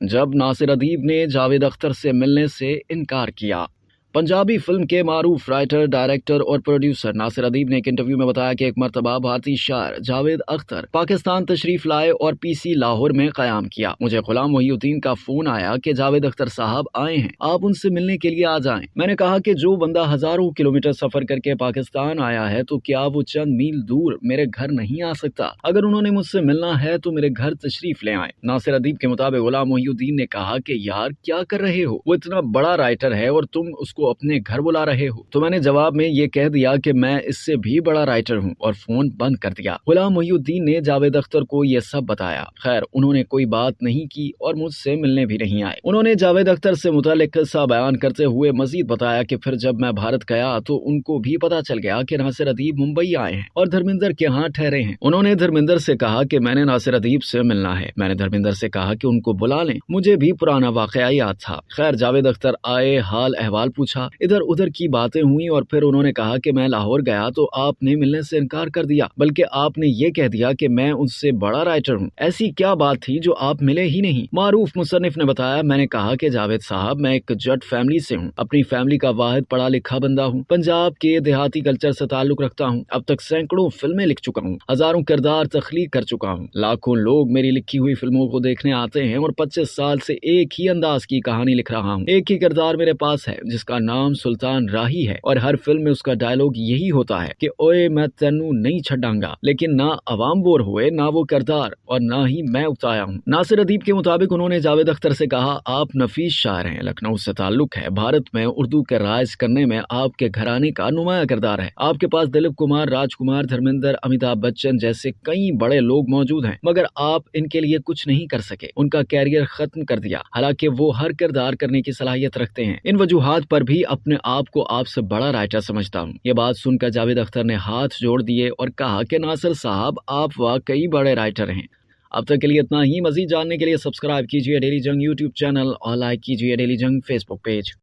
जब नासिर अदीब ने जावेद अख्तर से मिलने से इनकार किया। पंजाबी फिल्म के मारूफ राइटर, डायरेक्टर और प्रोड्यूसर नासिर अदीब ने एक इंटरव्यू में बताया कि एक मरतबा भारतीय शायर जावेद अख्तर पाकिस्तान तशरीफ लाए और पीसी लाहौर में क़याम किया। मुझे गुलाम मोहिउद्दीन का फोन आया कि जावेद अख्तर साहब आए हैं, आप उनसे मिलने के लिए आ जाएं। मैंने कहा कि जो बंदा हजारों किलोमीटर सफर करके पाकिस्तान आया है तो क्या वो चंद मील दूर मेरे घर नहीं आ सकता? अगर उन्होंने मुझसे मिलना है तो मेरे घर तशरीफ ले आए। नासिर अदीब के मुताबिक गुलाम मोहिउद्दीन ने कहा कि यार क्या कर रहे हो, वो इतना बड़ा राइटर है और तुम उसको अपने घर बुला रहे हो। तो मैंने जवाब में ये कह दिया कि मैं इससे भी बड़ा राइटर हूँ और फोन बंद कर दिया। गुलाम मोहिउद्दीन ने जावेद अख्तर को ये सब बताया। खैर, उन्होंने कोई बात नहीं की और मुझसे मिलने भी नहीं आए। उन्होंने जावेद अख्तर से मुतालिक किस्सा बयान करते हुए मजीद बताया कि फिर जब मैं भारत गया तो उनको भी पता चल गया कि नासिर अदीब मुंबई आए हैं और धर्मिंदर के यहाँ ठहरे हैं। उन्होंने धर्मिंदर से कहा कि मैंने नासिर अदीब से मिलना है। मैंने धर्मिंदर से कहा कि उनको बुला लें, मुझे भी पुराना वाकया याद था। खैर, जावेद अख्तर आए, हाल अहवाल पूछा, इधर उधर की बातें हुई और फिर उन्होंने कहा कि मैं लाहौर गया तो आपने मिलने से इनकार कर दिया, बल्कि आपने ये कह दिया कि मैं उनसे बड़ा राइटर हूँ। ऐसी क्या बात थी जो आप मिले ही नहीं? मारूफ मुसन्निफ ने बताया, मैंने कहा कि जावेद साहब, मैं एक जट फैमिली से हूँ, अपनी फैमिली का वाहिद पढ़ा लिखा बंदा हूँ, पंजाब के देहाती कल्चर से ताल्लुक रखता हूँ। अब तक सैकड़ों फिल्में लिख चुका हूँ, हजारों किरदार तख्लीक कर चुका हूँ, लाखों लोग मेरी लिखी हुई फिल्मों को देखने आते हैं और 25 साल से एक ही अंदाज की कहानी लिख रहा हूँ। एक ही किरदार मेरे पास है जिसका नाम सुल्तान राही है और हर फिल्म में उसका डायलॉग यही होता है कि ओए मैं तेनू नहीं छड़ांगा। लेकिन ना अवाम बोर हुए, ना वो किरदार और ना ही मैं उताया हूँ। नासिर अदीब के मुताबिक उन्होंने जावेद अख्तर से कहा, आप नफीस शायर हैं, लखनऊ से ताल्लुक है, भारत में उर्दू के राइज करने में आपके घराने का नुमाया किरदार है। आपके पास दिलीप कुमार, राजकुमार, धर्मेंद्र, अमिताभ बच्चन जैसे कई बड़े लोग मौजूद हैं, मगर आप इनके लिए कुछ नहीं कर सके, उनका कैरियर खत्म कर दिया, हालांकि वो हर किरदार करने की सलाहियत रखते हैं। इन वजूहात पर भी अपने आप को आपसे बड़ा राइटर समझता हूँ। ये बात सुनकर जावेद अख्तर ने हाथ जोड़ दिए और कहा कि नासिर साहब, आप वाकई बड़े राइटर हैं। अब तक के लिए इतना ही। मजीद जानने के लिए सब्सक्राइब कीजिए डेली जंग यूट्यूब चैनल और लाइक कीजिए डेली जंग फेसबुक पेज।